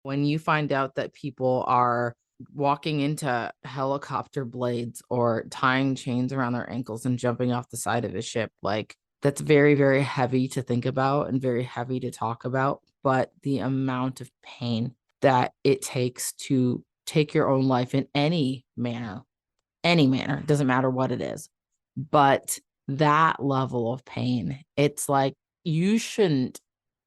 When you find out that people are walking into helicopter blades or tying chains around their ankles and jumping off the side of a ship, like that's very, very heavy to think about and very heavy to talk about. But the amount of pain that it takes to take your own life in any manner, doesn't matter what it is. But that level of pain, it's like you shouldn't,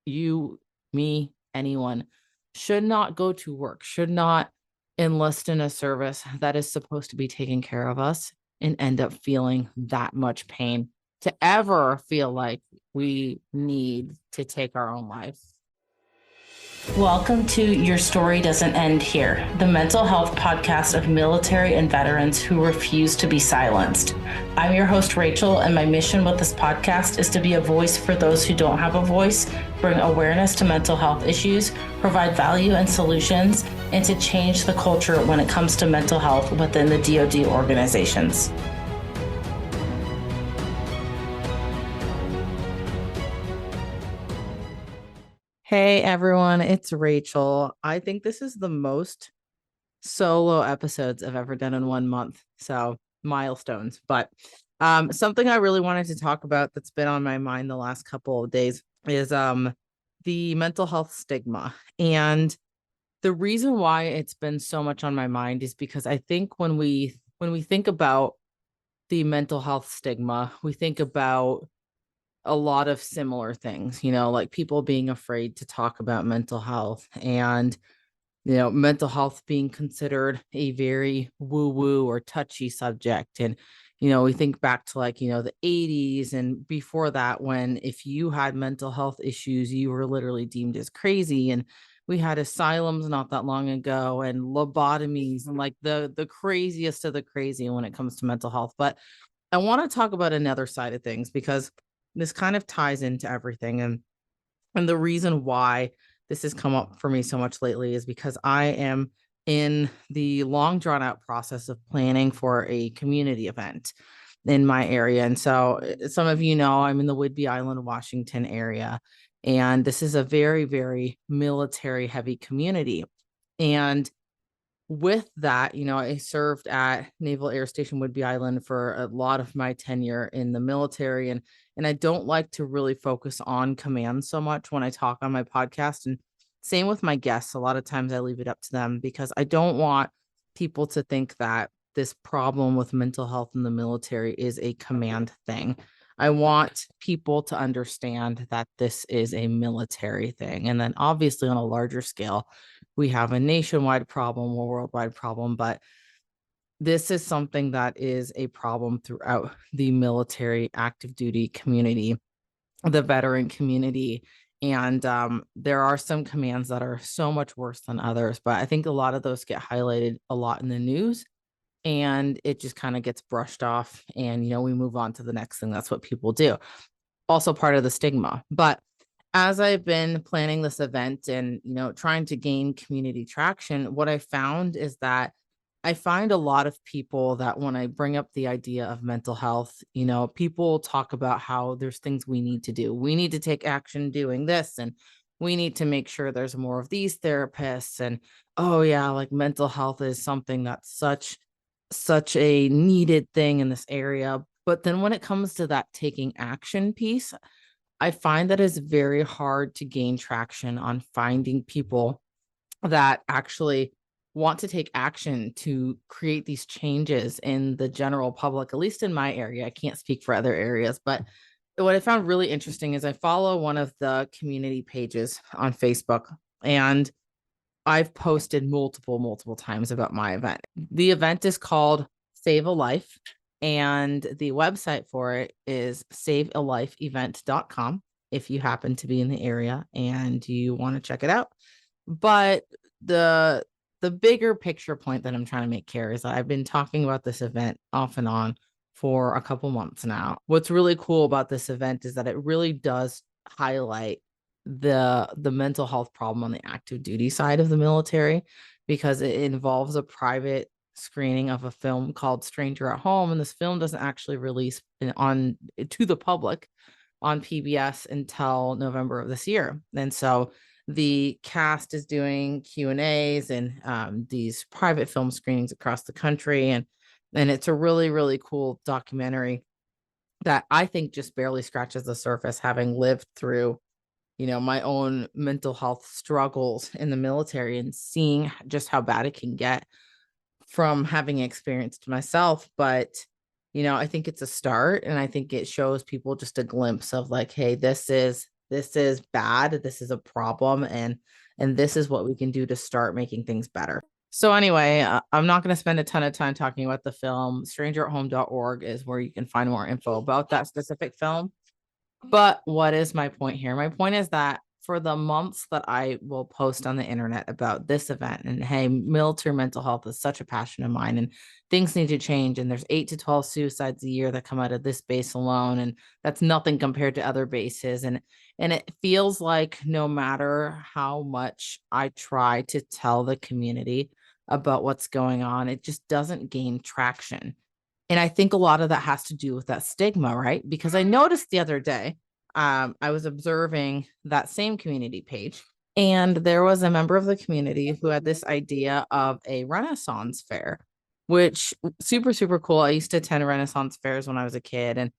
you, me, anyone should not go to work, should not enlist in a service that is supposed to be taking care of us and end up feeling that much pain to ever feel like we need to take our own life. Welcome to Your Story Doesn't End Here, the mental health podcast of military and veterans who refuse to be silenced. I'm your host, Rachel, and my mission with this podcast is to be a voice for those who don't have a voice, bring awareness to mental health issues, provide value and solutions, and to change the culture when it comes to mental health within the DoD organizations. Hey everyone, it's Rachel. I think this is the most solo episodes I've ever done in 1 month. So milestones. But something I really wanted to talk about that's been on my mind the last couple of days is the mental health stigma. And the reason why it's been so much on my mind is because I think when we think about the mental health stigma, we think about a lot of similar things, like people being afraid to talk about mental health and, mental health being considered a very woo woo or touchy subject. And, we think back to the 80s and before that, when if you had mental health issues, you were literally deemed as crazy. And we had asylums not that long ago and lobotomies and the craziest of the crazy when it comes to mental health. But I want to talk about another side of things because this kind of ties into everything. And the reason why this has come up for me so much lately is because I am in the long drawn out process of planning for a community event in my area. And so some of you know, I'm in the Whidbey Island, Washington area. And this is a very, very military heavy community. And with that, I served at Naval Air Station Whidbey Island for a lot of my tenure in the military. And I don't like to really focus on command so much when I talk on my podcast. And same with my guests. A lot of times I leave it up to them because I don't want people to think that this problem with mental health in the military is a command thing. I want people to understand that this is a military thing. And then obviously on a larger scale, we have a nationwide problem, a worldwide problem, but this is something that is a problem throughout the military active duty community, the veteran community. And there are some commands that are so much worse than others, but I think a lot of those get highlighted a lot in the news and it just kind of gets brushed off and, we move on to the next thing. That's what people do. Also part of the stigma. But as I've been planning this event and, trying to gain community traction, what I found is that I find a lot of people that when I bring up the idea of mental health, people talk about how there's things we need to do. We need to take action doing this, and we need to make sure there's more of these therapists. And oh yeah, like mental health is something that's such a needed thing in this area. But then when it comes to that taking action piece, I find that it's very hard to gain traction on finding people that actually want to take action to create these changes in the general public, at least in my area. I can't speak for other areas, but what I found really interesting is I follow one of the community pages on Facebook, and I've posted multiple times about my event. The event is called Save a Life, and the website for it is savealifeevent.com if you happen to be in the area and you want to check it out. But the bigger picture point that I'm trying to make here is that I've been talking about this event off and on for a couple months now. What's really cool about this event is that it really does highlight the mental health problem on the active duty side of the military, because it involves a private screening of a film called Stranger at Home, and this film doesn't actually release on to the public on PBS until November of this year. And so the cast is doing Q&As and these private film screenings across the country. And it's a really, really cool documentary that I think just barely scratches the surface, having lived through, my own mental health struggles in the military and seeing just how bad it can get from having experienced myself. But, I think it's a start, and I think it shows people just a glimpse of like, hey, this is bad. This is a problem. And this is what we can do to start making things better. So anyway, I'm not going to spend a ton of time talking about the film. StrangeratHome.org is where you can find more info about that specific film. But what is my point here? My point is that for the months that I will post on the internet about this event, and hey, military mental health is such a passion of mine, and things need to change. And there's 8 to 12 suicides a year that come out of this base alone. And that's nothing compared to other bases. And it feels like no matter how much I try to tell the community about what's going on, it just doesn't gain traction. And I think a lot of that has to do with that stigma, right? Because I noticed the other day, I was observing that same community page, and there was a member of the community who had this idea of a Renaissance fair, which super, super cool. I used to attend Renaissance fairs when I was a kid, and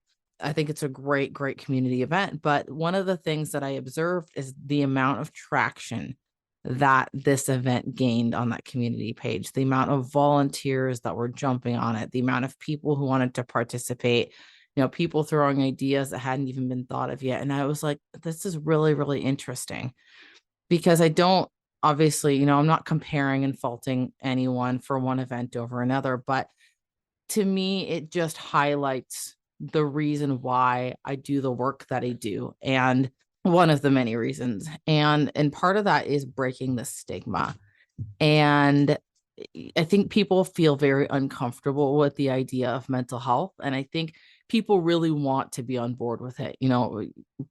I think it's a great, great community event. But one of the things that I observed is the amount of traction that this event gained on that community page, the amount of volunteers that were jumping on it, the amount of people who wanted to participate, people throwing ideas that hadn't even been thought of yet. And I was like, this is really, really interesting, because I don't, obviously, I'm not comparing and faulting anyone for one event over another, but to me, it just highlights the reason why I do the work that I do. And one of the many reasons. And part of that is breaking the stigma. And I think people feel very uncomfortable with the idea of mental health. And I think people really want to be on board with it,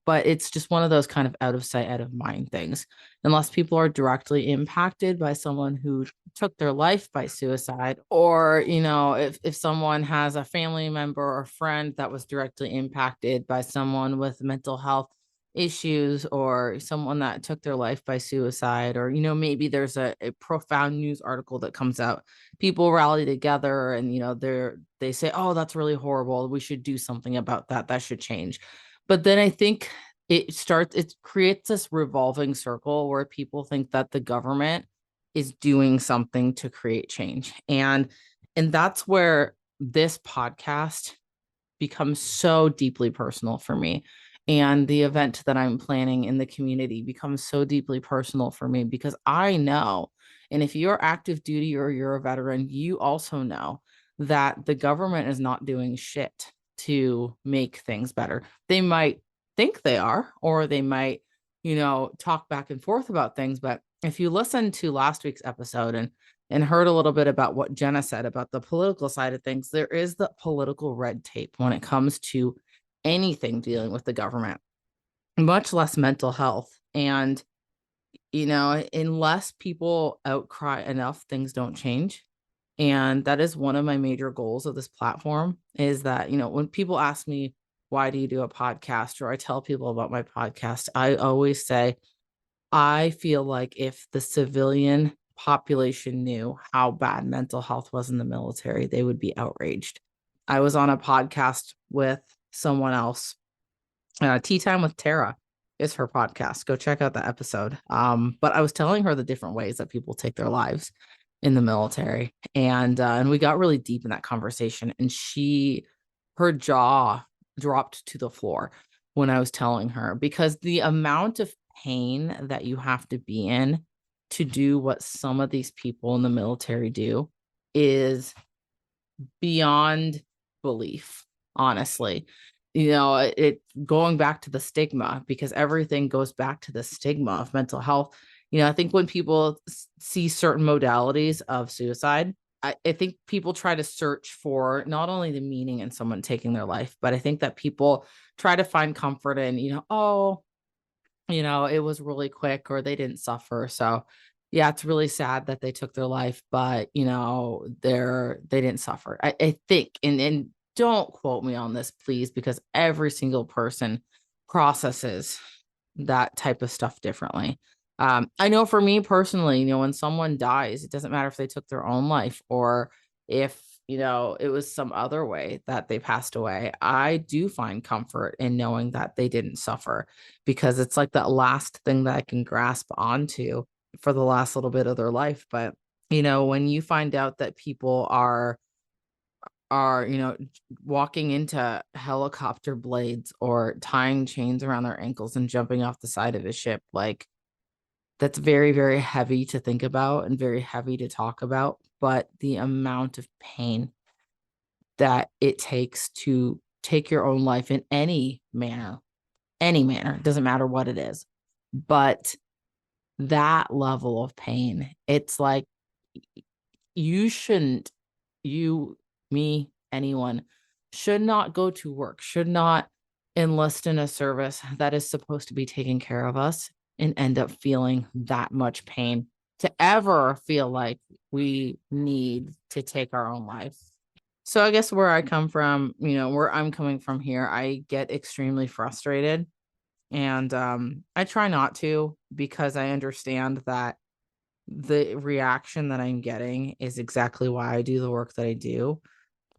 but it's just one of those kind of out of sight, out of mind things. Unless people are directly impacted by someone who took their life by suicide, or, if someone has a family member or friend that was directly impacted by someone with mental health issues, or someone that took their life by suicide, or maybe there's a profound news article that comes out, people rally together and they say, oh, that's really horrible, we should do something about that, that should change. But then I think it creates this revolving circle where people think that the government is doing something to create change, and that's where this podcast becomes so deeply personal for me. And the event that I'm planning in the community becomes so deeply personal for me, because I know, and if you're active duty or you're a veteran, you also know that the government is not doing shit to make things better. They might think they are, or they might, talk back and forth about things. But if you listen to last week's episode and heard a little bit about what Jenna said about the political side of things, there is the political red tape when it comes to anything dealing with the government, much less mental health. And, unless people outcry enough, things don't change. And that is one of my major goals of this platform, is that, when people ask me, why do you do a podcast? Or I tell people about my podcast, I always say, I feel like if the civilian population knew how bad mental health was in the military, they would be outraged. I was on a podcast with someone else. Tea Time with Tara is her podcast. Go check out that episode. But I was telling her the different ways that people take their lives in the military, and we got really deep in that conversation. And her jaw dropped to the floor when I was telling her, because the amount of pain that you have to be in to do what some of these people in the military do is beyond belief, honestly. It going back to the stigma, because everything goes back to the stigma of mental health. I think when people see certain modalities of suicide, I think people try to search for not only the meaning in someone taking their life, but I think that people try to find comfort in, oh, it was really quick, or they didn't suffer. So yeah, it's really sad that they took their life, but they didn't suffer. I think, and don't quote me on this, please, because every single person processes that type of stuff differently. I know for me personally, when someone dies, it doesn't matter if they took their own life or if, it was some other way that they passed away. I do find comfort in knowing that they didn't suffer because it's like that last thing that I can grasp onto for the last little bit of their life. But, when you find out that people are walking into helicopter blades or tying chains around their ankles and jumping off the side of a ship, like that's very, very heavy to think about and very heavy to talk about. But the amount of pain that it takes to take your own life in any manner, doesn't matter what it is. But that level of pain, it's like you shouldn't, you, me, anyone should not go to work, should not enlist in a service that is supposed to be taking care of us and end up feeling that much pain to ever feel like we need to take our own life. So I guess where I come from, where I'm coming from here, I get extremely frustrated and I try not to because I understand that the reaction that I'm getting is exactly why I do the work that I do.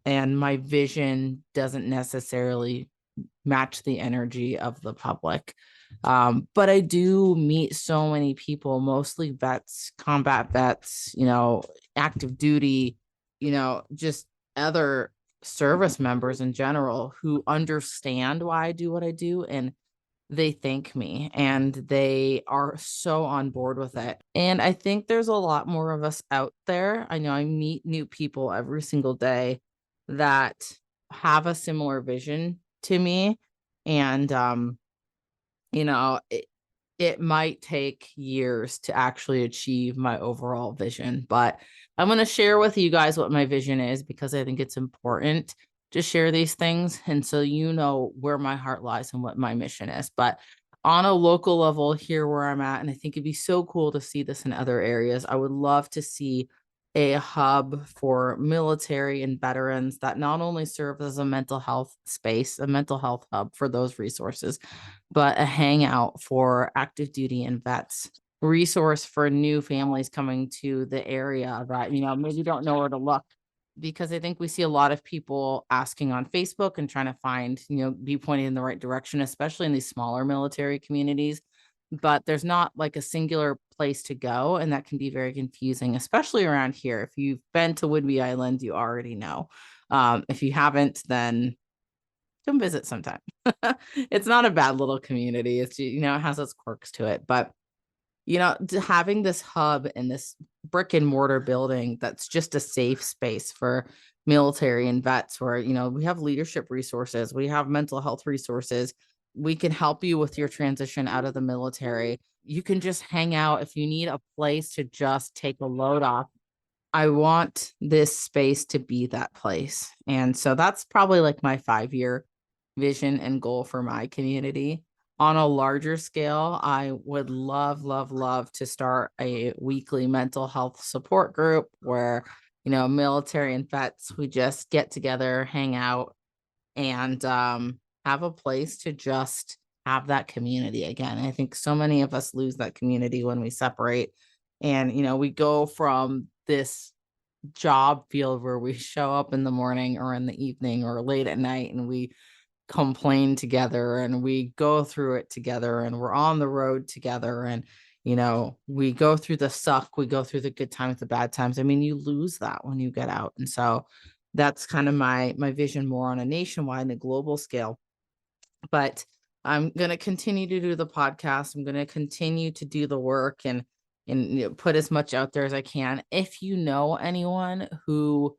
And my vision doesn't necessarily match the energy of the public. But I do meet so many people, mostly vets, combat vets, active duty, just other service members in general who understand why I do what I do. And they thank me and they are so on board with it. And I think there's a lot more of us out there. I know I meet new people every single day that have a similar vision to me. And it might take years to actually achieve my overall vision, but I'm going to share with you guys what my vision is because I think it's important to share these things. And so you know where my heart lies and what my mission is. But on a local level here where I'm at, and I think it'd be so cool to see this in other areas, I would love to see a hub for military and veterans that not only serve as a mental health space, a mental health hub for those resources, but a hangout for active duty and vets, resource for new families coming to the area that, maybe don't know where to look. Because I think we see a lot of people asking on Facebook and trying to find, be pointed in the right direction, especially in these smaller military communities. But there's not like a singular place to go. And that can be very confusing, especially around here. If you've been to Whidbey Island, you already know. If you haven't, then come visit sometime. It's not a bad little community. It's, it has its quirks to it, but having this hub and this brick and mortar building that's just a safe space for military and vets where, we have leadership resources, we have mental health resources. We can help you with your transition out of the military. You can just hang out if you need a place to just take a load off. I want this space to be that place. And so that's probably like my 5-year vision and goal for my community. On a larger scale, I would love, love, love to start a weekly mental health support group where, military and vets, we just get together, hang out, and have a place to just have that community again. I think so many of us lose that community when we separate. And, we go from this job field where we show up in the morning or in the evening or late at night and we complain together and we go through it together and we're on the road together and we go through the suck, we go through the good times, the bad times. I mean, you lose that when you get out. And so that's kind of my vision more on a nationwide and a global scale. But I'm going to continue to do the podcast. I'm going to continue to do the work and put as much out there as I can. If you know anyone who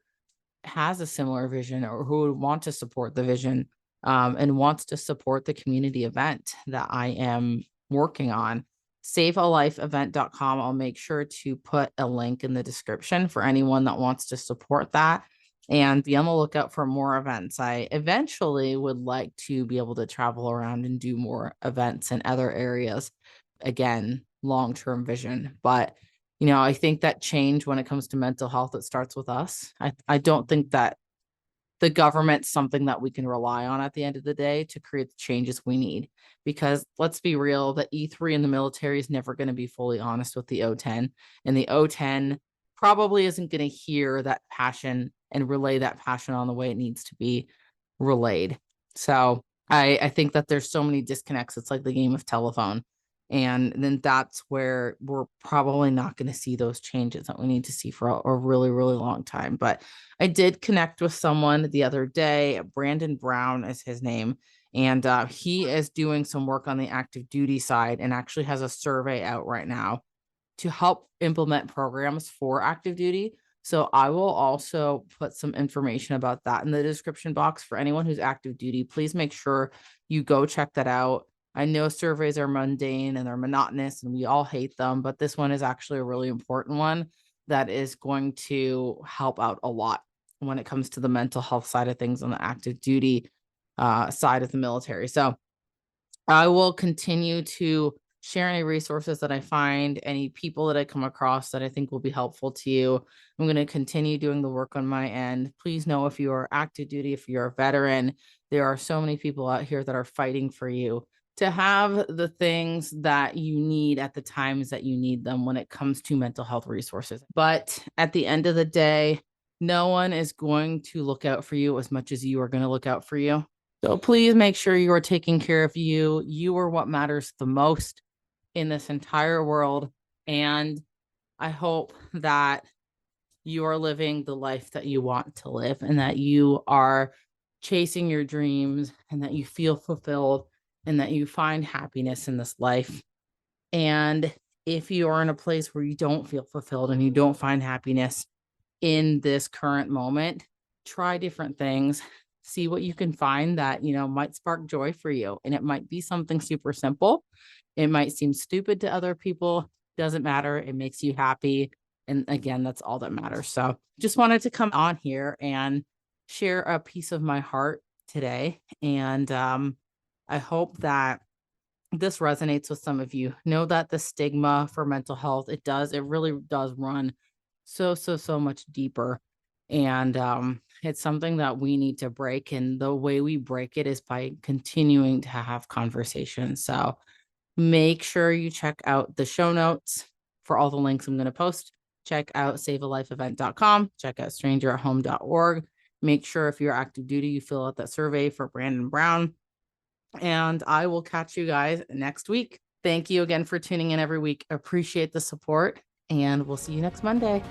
has a similar vision or who would want to support the vision and wants to support the community event that I am working on, savealifeevent.com. I'll make sure to put a link in the description for anyone that wants to support that and be on the lookout for more events. I eventually would like to be able to travel around and do more events in other areas. Again, long-term vision, but I think that change when it comes to mental health, it starts with us. I don't think that the government's something that we can rely on at the end of the day to create the changes we need. Because let's be real, the E3 in the military is never going to be fully honest with the O10. And the O10 probably isn't going to hear that passion and relay that passion on the way it needs to be relayed. So I think that there's so many disconnects. It's like the game of telephone. And then that's where we're probably not going to see those changes that we need to see for a really, really long time. But I did connect with someone the other day. Brandon Brown is his name. And he is doing some work on the active duty side and actually has a survey out right now to help implement programs for active duty. So I will also put some information about that in the description box for anyone who's active duty. Please make sure you go check that out. I know surveys are mundane and they're monotonous and we all hate them, but this one is actually a really important one that is going to help out a lot when it comes to the mental health side of things on the active duty side of the military. So I will continue to share any resources that I find, any people that I come across that I think will be helpful to you. I'm going to continue doing the work on my end. Please know if you are active duty, if you're a veteran, there are so many people out here that are fighting for you to have the things that you need at the times that you need them when it comes to mental health resources. But at the end of the day, no one is going to look out for you as much as you are going to look out for you. So please make sure you are taking care of you. You are what matters the most in this entire world. And I hope that you are living the life that you want to live and that you are chasing your dreams and that you feel fulfilled and that you find happiness in this life. And if you are in a place where you don't feel fulfilled and you don't find happiness in this current moment, try different things, see what you can find that, might spark joy for you. And it might be something super simple. It might seem stupid to other people. Doesn't matter. It makes you happy. And again, that's all that matters. So just wanted to come on here and share a piece of my heart today. And I hope that this resonates with some of you. Know that the stigma for mental health, it really does run so much deeper. And it's something that we need to break. And the way we break it is by continuing to have conversations. So make sure you check out the show notes for all the links I'm going to post. Check out savealifeevent.com. Check out strangerathome.org. Make sure if you're active duty, you fill out that survey for Brandon Brown. And I will catch you guys next week. Thank you again for tuning in every week. Appreciate the support, and we'll see you next Monday.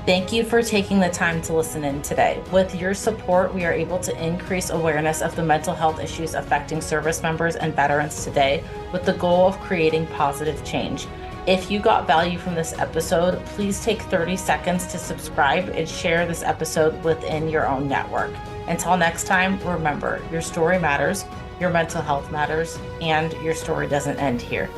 Thank you for taking the time to listen in today. With your support, we are able to increase awareness of the mental health issues affecting service members and veterans today with the goal of creating positive change. If you got value from this episode, please take 30 seconds to subscribe and share this episode within your own network. Until next time, remember, your story matters, your mental health matters, and your story doesn't end here.